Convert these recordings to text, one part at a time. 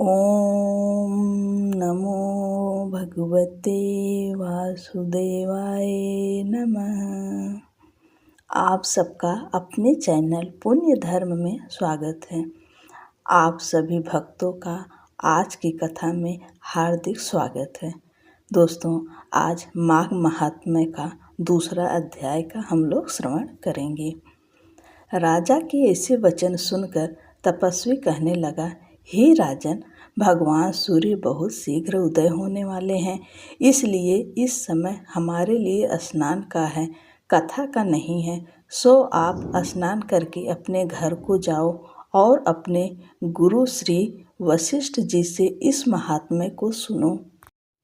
ओम नमो भगवते वासुदेवाय नमः। आप सबका अपने चैनल पुण्य धर्म में स्वागत है। आप सभी भक्तों का आज की कथा में हार्दिक स्वागत है। दोस्तों, आज माघ महात्म्य का दूसरा अध्याय का हम लोग श्रवण करेंगे। राजा के ऐसे वचन सुनकर तपस्वी कहने लगा, हे राजन, भगवान सूर्य बहुत शीघ्र उदय होने वाले हैं, इसलिए इस समय हमारे लिए स्नान का है, कथा का नहीं है। सो आप स्नान करके अपने घर को जाओ और अपने गुरु श्री वशिष्ठ जी से इस महात्म्य को सुनो।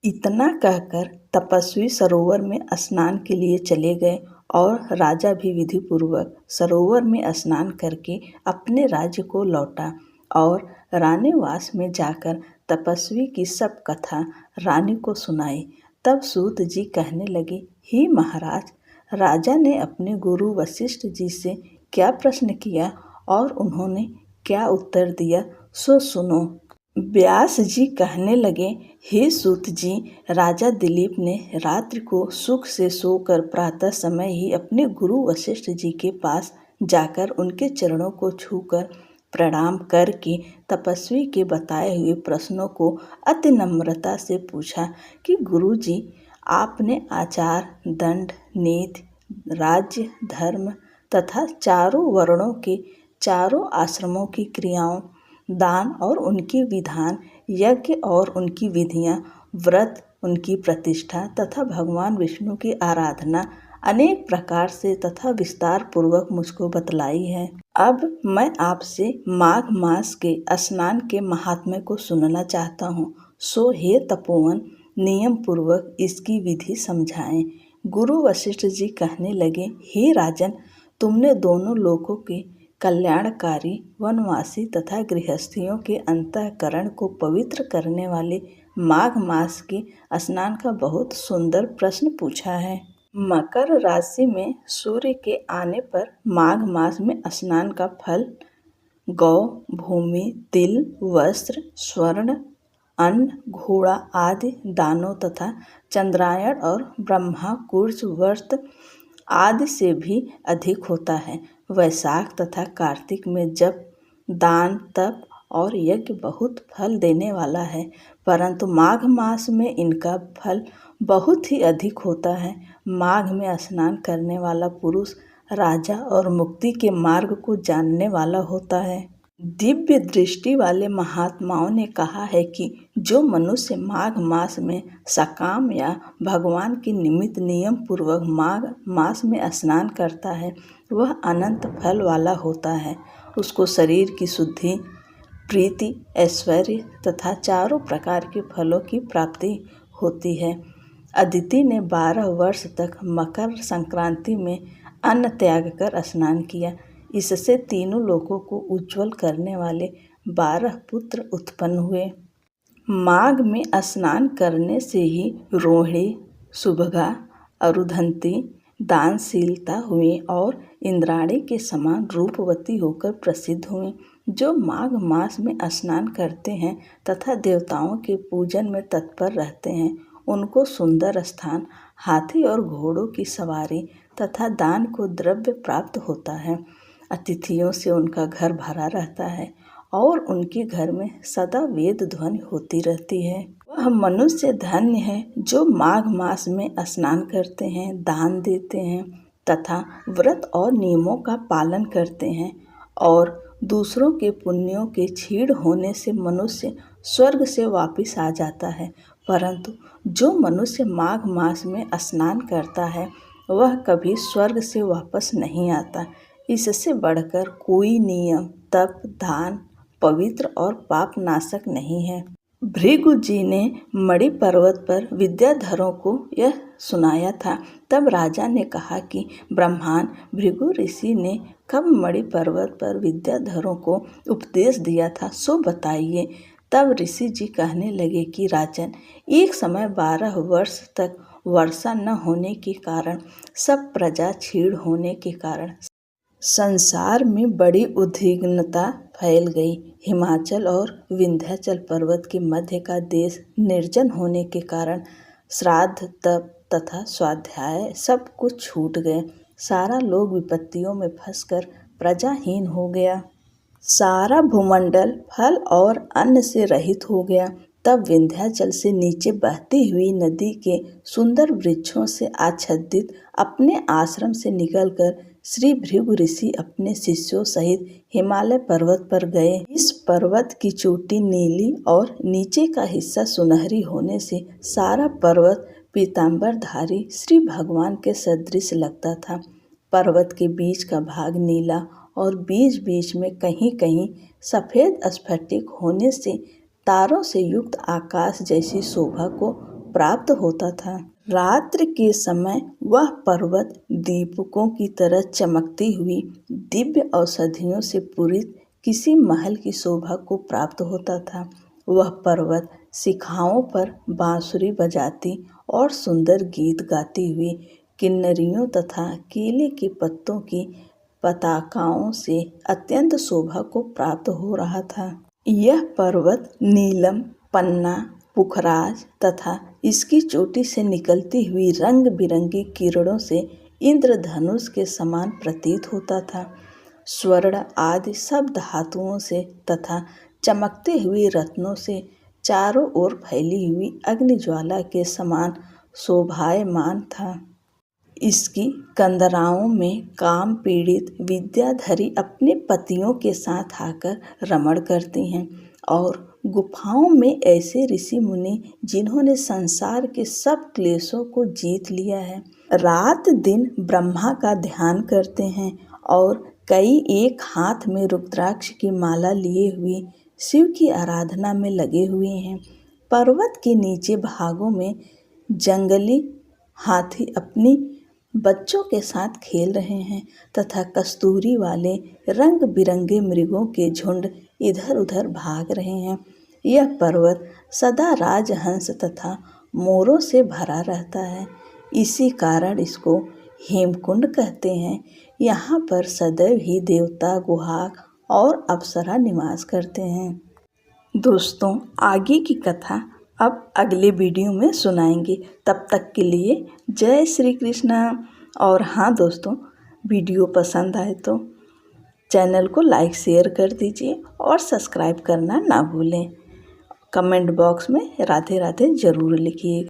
इतना कहकर तपस्वी सरोवर में स्नान के लिए चले गए और राजा भी विधि पूर्वक सरोवर में स्नान करके अपने राज्य को लौटा और रानीवास में जाकर तपस्वी की सब कथा रानी को सुनाई। तब सूत जी कहने लगे, हे महाराज, राजा ने अपने गुरु वशिष्ठ जी से क्या प्रश्न किया और उन्होंने क्या उत्तर दिया, सो सुनो। व्यास जी कहने लगे, हे सूत जी, राजा दिलीप ने रात्रि को सुख से सोकर प्रातः समय ही अपने गुरु वशिष्ठ जी के पास जाकर उनके चरणों को छूकर प्रणाम करके तपस्वी के बताए हुए प्रश्नों को अति नम्रता से पूछा कि गुरु जी, आपने आचार, दंड, नीति, राज्य, धर्म तथा चारों वर्णों के चारों आश्रमों की क्रियाओं, दान और उनके विधान, यज्ञ और उनकी विधियां, व्रत, उनकी प्रतिष्ठा तथा भगवान विष्णु की आराधना अनेक प्रकार से तथा विस्तार पूर्वक मुझको बतलाई है। अब मैं आपसे माघ मास के स्नान के महात्म्य को सुनना चाहता हूँ। सो हे तपोवन, नियम पूर्वक इसकी विधि समझाएं। गुरु वशिष्ठ जी कहने लगे, हे राजन, तुमने दोनों लोकों के कल्याणकारी, वनवासी तथा गृहस्थियों के अंतःकरण को पवित्र करने वाले माघ मास के स्नान का बहुत सुंदर प्रश्न पूछा है। मकर राशि में सूर्य के आने पर माघ मास में स्नान का फल गौ, भूमि, तिल, वस्त्र, स्वर्ण, अन्न, घोड़ा आदि दानों तथा चंद्रायण और ब्रह्मा कुर्ज व्रत आदि से भी अधिक होता है। वैशाख तथा कार्तिक में जब दान, तप और यज्ञ बहुत फल देने वाला है, परंतु माघ मास में इनका फल बहुत ही अधिक होता है। माघ में स्नान करने वाला पुरुष राजा और मुक्ति के मार्ग को जानने वाला होता है। दिव्य दृष्टि वाले महात्माओं ने कहा है कि जो मनुष्य माघ मास में सकाम या भगवान के निमित्त नियम पूर्वक माघ मास में स्नान करता है, वह अनंत फल वाला होता है। उसको शरीर की शुद्धि, प्रीति, ऐश्वर्य तथा चारों प्रकार के फलों की प्राप्ति होती है। अदिति ने 12 वर्ष तक मकर संक्रांति में अन्न त्याग कर स्नान किया। इससे तीनों लोकों को उज्जवल करने वाले 12 पुत्र उत्पन्न हुए। माघ में स्नान करने से ही रोहिणी, सुभगा, अरुंधति दानशीलता हुई और इंद्राणी के समान रूपवती होकर प्रसिद्ध हुई। जो माघ मास में स्नान करते हैं तथा देवताओं के पूजन में तत्पर रहते हैं, उनको सुंदर स्थान, हाथी और घोड़ों की सवारी तथा दान को द्रव्य प्राप्त होता है। अतिथियों से उनका घर भरा रहता है और उनके घर में सदा वेद ध्वनि होती रहती है। वह मनुष्य धन्य है जो माघ मास में स्नान करते हैं, दान देते हैं तथा व्रत और नियमों का पालन करते हैं और दूसरों के पुण्यों के क्षीण होने से मनुष्य स्वर्ग से वापस आ जाता है। परंतु जो मनुष्य माघ मास में स्नान करता है, वह कभी स्वर्ग से वापस नहीं आता। इससे बढ़कर कोई नियम, तप, दान पवित्र और पाप नाशक नहीं है। भृगु जी ने मणि पर्वत पर विद्याधरों को यह सुनाया था। तब राजा ने कहा कि ब्रह्मान भृगु ऋषि ने कब मणि पर्वत पर विद्याधरों को उपदेश दिया था, सो बताइए। तब ऋषि जी कहने लगे कि राजन, एक समय 12 वर्ष तक वर्षा न होने के कारण, सब प्रजा क्षीण होने के कारण संसार में बड़ी उद्विग्नता फैल गई। हिमाचल और विंध्याचल पर्वत के मध्य का देश निर्जन होने के कारण श्राद्ध, तप तथा स्वाध्याय सब कुछ छूट गए। सारा लोग विपत्तियों में फंसकर प्रजाहीन हो गया। सारा भूमंडल फल और अन्न से रहित हो गया। तब विंध्याचल से नीचे बहती हुई नदी के सुंदर वृक्षों से आच्छादित अपने आश्रम से निकलकर श्री भृगु ऋषि अपने शिष्यों सहित हिमालय पर्वत पर गए। इस पर्वत की चोटी नीली और नीचे का हिस्सा सुनहरी होने से सारा पर्वत पीतांबरधारी श्री भगवान के सदृश लगता था। पर्वत के बीच का भाग नीला और बीच बीच में कहीं कहीं सफ़ेद स्फटिक होने से तारों से युक्त आकाश जैसी शोभा को प्राप्त होता था। रात्रि के समय वह पर्वत दीपकों की तरह चमकती हुई दिव्य औषधियों से पूरित किसी महल की शोभा को प्राप्त होता था। वह पर्वत शिखाओं पर बांसुरी बजाती और सुंदर गीत गाती हुई किन्नरियों तथा केले के पत्तों की पताकाओं से अत्यंत शोभा को प्राप्त हो रहा था। यह पर्वत नीलम, पन्ना, पुखराज तथा इसकी चोटी से निकलती हुई रंग बिरंगी किरणों से इंद्रधनुष के समान प्रतीत होता था। स्वर्ण आदि सब धातुओं से तथा चमकते हुए रत्नों से चारों ओर फैली हुई अग्निज्वाला के समान शोभायमान था। इसकी कंदराओं में काम पीड़ित विद्याधरी अपने पतियों के साथ आकर रमण करती हैं और गुफाओं में ऐसे ऋषि मुनि जिन्होंने संसार के सब क्लेशों को जीत लिया है, रात दिन ब्रह्मा का ध्यान करते हैं और कई एक हाथ में रुद्राक्ष की माला लिए हुए शिव की आराधना में लगे हुए हैं। पर्वत के नीचे भागों में जंगली हाथी अपनी बच्चों के साथ खेल रहे हैं तथा कस्तूरी वाले रंग बिरंगे मृगों के झुंड इधर उधर भाग रहे हैं। यह पर्वत सदा राजहंस तथा मोरों से भरा रहता है। इसी कारण इसको हेमकुंड कहते हैं। यहाँ पर सदैव ही देवता, गुहाग और अप्सरा निवास करते हैं। दोस्तों, आगे की कथा अब अगले वीडियो में सुनाएंगे। तब तक के लिए जय श्री कृष्णा। और हाँ दोस्तों, वीडियो पसंद आए तो चैनल को लाइक शेयर कर दीजिए और सब्सक्राइब करना ना भूलें। कमेंट बॉक्स में राधे राधे ज़रूर लिखिएगा।